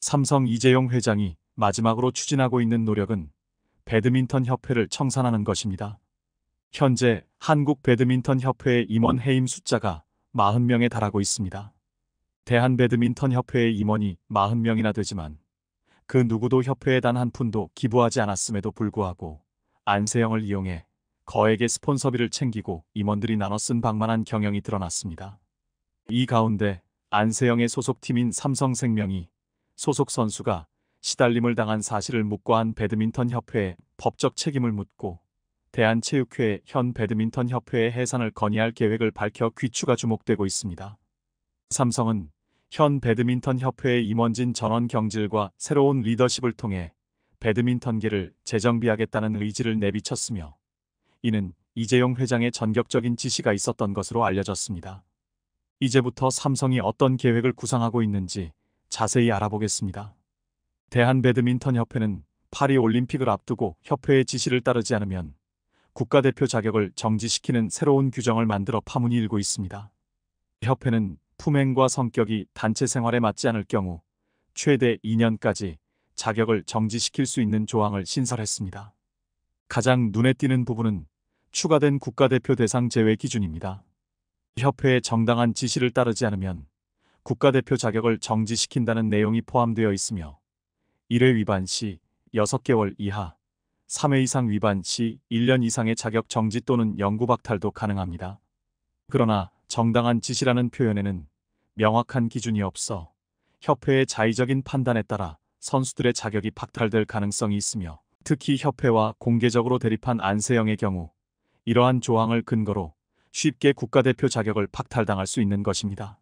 삼성 이재용 회장이 마지막으로 추진하고 있는 노력은 배드민턴 협회를 청산하는 것입니다. 현재 한국 배드민턴 협회의 임원 해임 숫자가 40명에 달하고 있습니다. 대한배드민턴 협회의 임원이 40명이나 되지만 그 누구도 협회에 단 한 푼도 기부하지 않았음에도 불구하고 안세영을 이용해 거액의 스폰서비를 챙기고 임원들이 나눠 쓴 방만한 경영이 드러났습니다. 이 가운데 안세영의 소속팀인 삼성생명이 소속 선수가 시달림을 당한 사실을 묵과한 배드민턴 협회에 법적 책임을 묻고 대한체육회 현 배드민턴 협회의 해산을 건의할 계획을 밝혀 귀추가 주목되고 있습니다. 삼성은 현 배드민턴 협회의 임원진 전원 경질과 새로운 리더십을 통해 배드민턴계를 재정비하겠다는 의지를 내비쳤으며 이는 이재용 회장의 전격적인 지시가 있었던 것으로 알려졌습니다. 이제부터 삼성이 어떤 계획을 구상하고 있는지 자세히 알아보겠습니다. 대한배드민턴협회는 파리올림픽을 앞두고 협회의 지시를 따르지 않으면 국가대표 자격을 정지시키는 새로운 규정을 만들어 파문이 일고 있습니다. 협회는 품행과 성격이 단체 생활에 맞지 않을 경우 최대 2년까지 자격을 정지시킬 수 있는 조항을 신설했습니다. 가장 눈에 띄는 부분은 추가된 국가대표 대상 제외 기준입니다. 협회의 정당한 지시를 따르지 않으면 국가대표 자격을 정지시킨다는 내용이 포함되어 있으며 1회 위반 시 6개월 이하, 3회 이상 위반 시 1년 이상의 자격 정지 또는 영구 박탈도 가능합니다. 그러나 정당한 지시라는 표현에는 명확한 기준이 없어 협회의 자의적인 판단에 따라 선수들의 자격이 박탈될 가능성이 있으며 특히 협회와 공개적으로 대립한 안세영의 경우 이러한 조항을 근거로 쉽게 국가대표 자격을 박탈당할 수 있는 것입니다.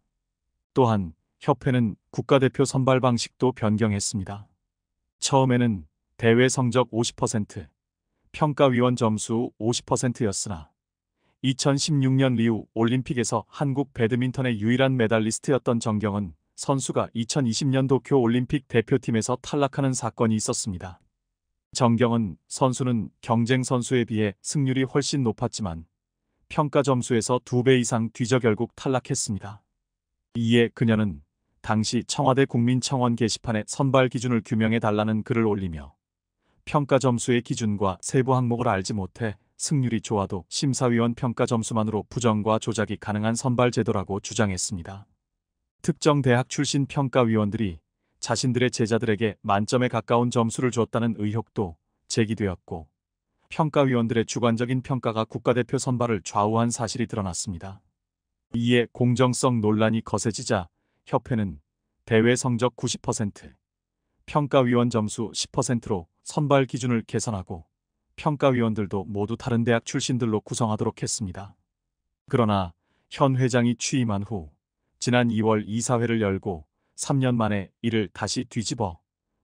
또한 협회는 국가대표 선발 방식도 변경했습니다. 처음에는 대회 성적 50%, 평가위원 점수 50%였으나 2016년 리우 올림픽에서 한국 배드민턴의 유일한 메달리스트였던 정경은 선수가 2020년 도쿄 올림픽 대표팀에서 탈락하는 사건이 있었습니다. 정경은 선수는 경쟁 선수에 비해 승률이 훨씬 높았지만 평가 점수에서 2배 이상 뒤져 결국 탈락했습니다. 이에 그녀는 당시 청와대 국민청원 게시판에 선발 기준을 규명해 달라는 글을 올리며 평가 점수의 기준과 세부 항목을 알지 못해 승률이 좋아도 심사위원 평가 점수만으로 부정과 조작이 가능한 선발 제도라고 주장했습니다. 특정 대학 출신 평가위원들이 자신들의 제자들에게 만점에 가까운 점수를 줬다는 의혹도 제기되었고 평가위원들의 주관적인 평가가 국가대표 선발을 좌우한 사실이 드러났습니다. 이에 공정성 논란이 거세지자 협회는 대회 성적 90%, 평가위원 점수 10%로 선발 기준을 개선하고 평가위원들도 모두 다른 대학 출신들로 구성하도록 했습니다. 그러나 현 회장이 취임한 후 지난 2월 이사회를 열고 3년 만에 이를 다시 뒤집어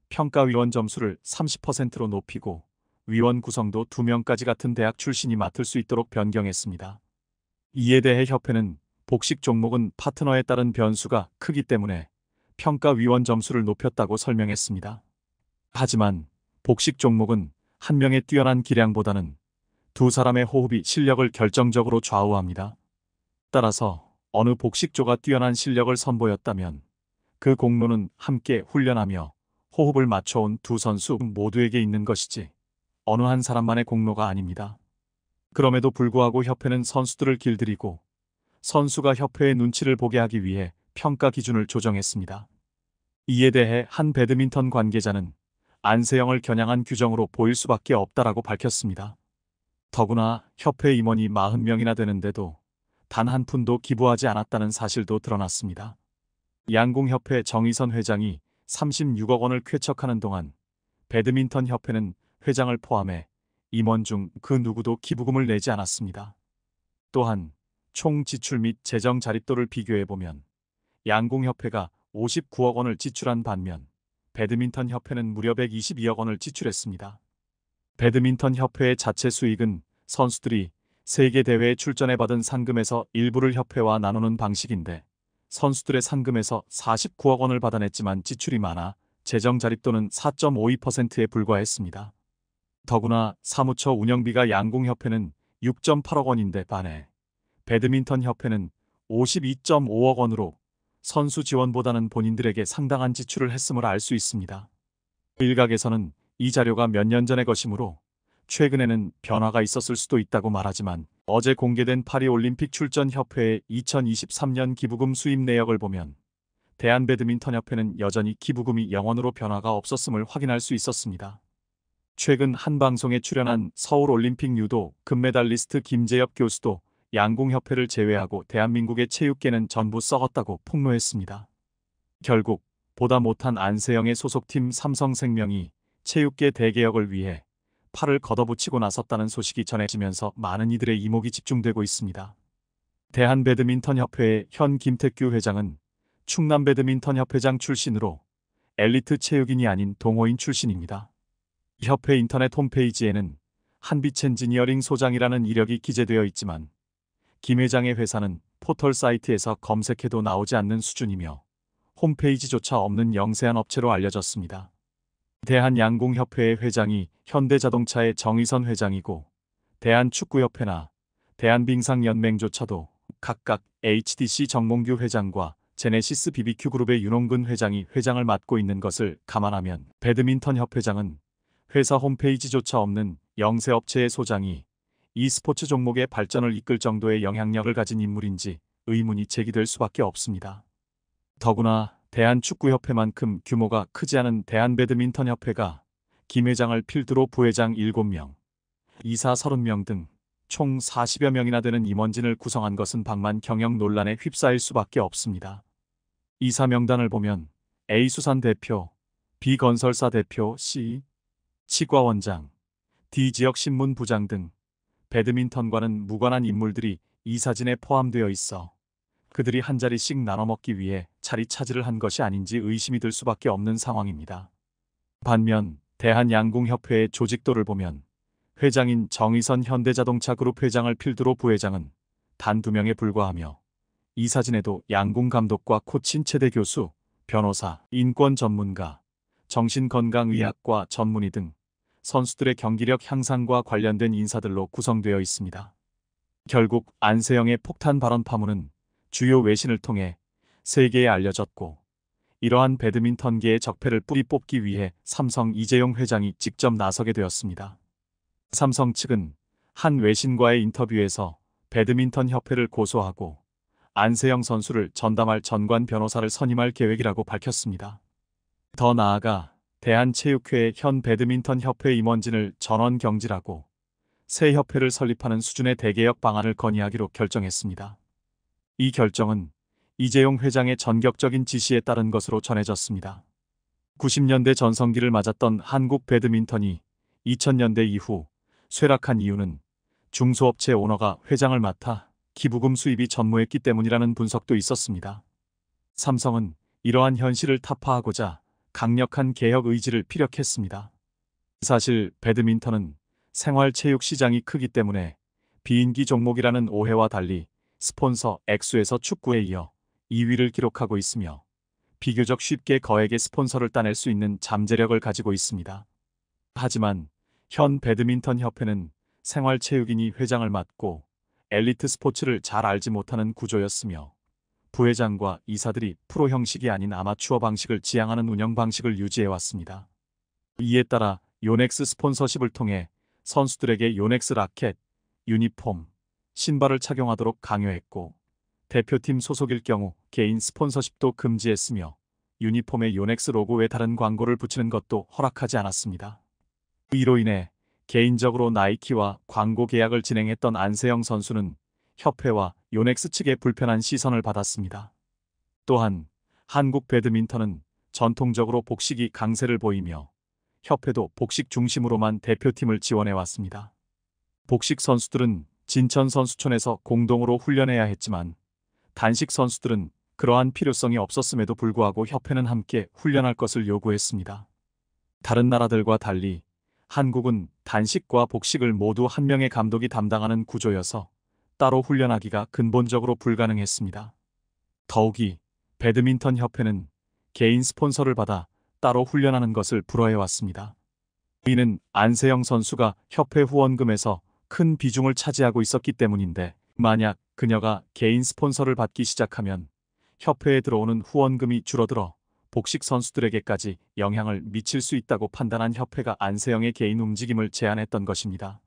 평가위원 점수를 30%로 높이고 위원 구성도 2명까지 같은 대학 출신이 맡을 수 있도록 변경했습니다. 이에 대해 협회는 복식 종목은 파트너에 따른 변수가 크기 때문에 평가위원 점수를 높였다고 설명했습니다. 하지만 복식 종목은 한 명의 뛰어난 기량보다는 두 사람의 호흡이 실력을 결정적으로 좌우합니다. 따라서 어느 복식조가 뛰어난 실력을 선보였다면 그 공로는 함께 훈련하며 호흡을 맞춰온 두 선수 모두에게 있는 것이지 어느 한 사람만의 공로가 아닙니다. 그럼에도 불구하고 협회는 선수들을 길들이고 선수가 협회의 눈치를 보게 하기 위해 평가 기준을 조정했습니다. 이에 대해 한 배드민턴 관계자는 안세영을 겨냥한 규정으로 보일 수밖에 없다라고 밝혔습니다. 더구나 협회 임원이 40명이나 되는데도 단 한 푼도 기부하지 않았다는 사실도 드러났습니다. 양궁협회 정의선 회장이 36억 원을 쾌척하는 동안 배드민턴 협회는 회장을 포함해 임원 중 그 누구도 기부금을 내지 않았습니다. 또한 총 지출 및 재정 자립도를 비교해보면 양궁협회가 59억 원을 지출한 반면 배드민턴 협회는 무려 122억 원을 지출했습니다. 배드민턴 협회의 자체 수익은 선수들이 세계 대회에 출전해 받은 상금에서 일부를 협회와 나누는 방식인데 선수들의 상금에서 49억 원을 받아냈지만 지출이 많아 재정 자립도는 4.52%에 불과했습니다. 더구나 사무처 운영비가 양궁협회는 6.8억 원인데 반해 배드민턴 협회는 52.5억 원으로 선수 지원보다는 본인들에게 상당한 지출을 했음을 알 수 있습니다. 일각에서는 이 자료가 몇 년 전의 것이므로 최근에는 변화가 있었을 수도 있다고 말하지만 어제 공개된 파리올림픽 출전협회의 2023년 기부금 수입 내역을 보면 대한배드민턴협회는 여전히 기부금이 0원으로 변화가 없었음을 확인할 수 있었습니다. 최근 한 방송에 출연한 서울올림픽 유도 금메달리스트 김재엽 교수도 양궁협회를 제외하고 대한민국의 체육계는 전부 썩었다고 폭로했습니다. 결국 보다 못한 안세영의 소속팀 삼성생명이 체육계 대개혁을 위해 팔을 걷어붙이고 나섰다는 소식이 전해지면서 많은 이들의 이목이 집중되고 있습니다. 대한배드민턴협회의 현 김택규 회장은 충남배드민턴협회장 출신으로 엘리트 체육인이 아닌 동호인 출신입니다. 협회 인터넷 홈페이지에는 한빛엔지니어링 소장이라는 이력이 기재되어 있지만 김 회장의 회사는 포털 사이트에서 검색해도 나오지 않는 수준이며 홈페이지조차 없는 영세한 업체로 알려졌습니다. 대한양궁협회의 회장이 현대자동차의 정의선 회장이고 대한축구협회나 대한빙상연맹조차도 각각 HDC 정몽규 회장과 제네시스 BBQ 그룹의 윤홍근 회장이 회장을 맡고 있는 것을 감안하면 배드민턴 협회장은 회사 홈페이지조차 없는 영세업체의 소장이 e스포츠 종목의 발전을 이끌 정도의 영향력을 가진 인물인지 의문이 제기될 수밖에 없습니다. 더구나 대한축구협회만큼 규모가 크지 않은 대한배드민턴협회가 김 회장을 필두로 부회장 7명, 이사 30명 등 총 40여 명이나 되는 임원진을 구성한 것은 방만 경영 논란에 휩싸일 수밖에 없습니다. 이사 명단을 보면 A수산 대표, B건설사 대표, C, 치과원장, D지역신문 부장 등 배드민턴과는 무관한 인물들이 이 사진에 포함되어 있어 그들이 한 자리씩 나눠 먹기 위해 자리 차지를 한 것이 아닌지 의심이 들 수밖에 없는 상황입니다. 반면 대한양궁협회의 조직도를 보면 회장인 정의선 현대자동차 그룹 회장을 필두로 부회장은 단 2명에 불과하며 이 사진에도 양궁 감독과 코친 최대 교수, 변호사, 인권 전문가, 정신건강의학과 전문의 등 선수들의 경기력 향상과 관련된 인사들로 구성되어 있습니다. 결국 안세영의 폭탄 발언 파문은 주요 외신을 통해 세계에 알려졌고 이러한 배드민턴계의 적폐를 뿌리 뽑기 위해 삼성 이재용 회장이 직접 나서게 되었습니다. 삼성 측은 한 외신과의 인터뷰에서 배드민턴 협회를 고소하고 안세영 선수를 전담할 전관 변호사를 선임할 계획이라고 밝혔습니다. 더 나아가 대한체육회의 현 배드민턴 협회 임원진을 전원 경질하고 새 협회를 설립하는 수준의 대개혁 방안을 건의하기로 결정했습니다. 이 결정은 이재용 회장의 전격적인 지시에 따른 것으로 전해졌습니다. 90년대 전성기를 맞았던 한국 배드민턴이 2000년대 이후 쇠락한 이유는 중소업체 오너가 회장을 맡아 기부금 수입이 전무했기 때문이라는 분석도 있었습니다. 삼성은 이러한 현실을 타파하고자 강력한 개혁 의지를 피력했습니다. 사실 배드민턴은 생활체육 시장이 크기 때문에 비인기 종목이라는 오해와 달리 스폰서 액수에서 축구에 이어 2위를 기록하고 있으며 비교적 쉽게 거액의 스폰서를 따낼 수 있는 잠재력을 가지고 있습니다. 하지만 현 배드민턴 협회는 생활체육인이 회장을 맡고 엘리트 스포츠를 잘 알지 못하는 구조였으며 부회장과 이사들이 프로 형식이 아닌 아마추어 방식을 지향하는 운영 방식을 유지해왔습니다. 이에 따라 요넥스 스폰서십을 통해 선수들에게 요넥스 라켓, 유니폼, 신발을 착용하도록 강요했고 대표팀 소속일 경우 개인 스폰서십도 금지했으며 유니폼에 요넥스 로고 외 다른 광고를 붙이는 것도 허락하지 않았습니다. 이로 인해 개인적으로 나이키와 광고 계약을 진행했던 안세영 선수는 협회와 요넥스 측의 불편한 시선을 받았습니다. 또한 한국 배드민턴은 전통적으로 복식이 강세를 보이며 협회도 복식 중심으로만 대표팀을 지원해왔습니다. 복식 선수들은 진천 선수촌에서 공동으로 훈련해야 했지만 단식 선수들은 그러한 필요성이 없었음에도 불구하고 협회는 함께 훈련할 것을 요구했습니다. 다른 나라들과 달리 한국은 단식과 복식을 모두 한 명의 감독이 담당하는 구조여서 따로 훈련하기가 근본적으로 불가능했습니다. 더욱이 배드민턴 협회는 개인 스폰서를 받아 따로 훈련하는 것을 불허해왔습니다. 이는 안세영 선수가 협회 후원금에서 큰 비중을 차지하고 있었기 때문인데 만약 그녀가 개인 스폰서를 받기 시작하면 협회에 들어오는 후원금이 줄어들어 복식 선수들에게까지 영향을 미칠 수 있다고 판단한 협회가 안세영의 개인 움직임을 제한했던 것입니다.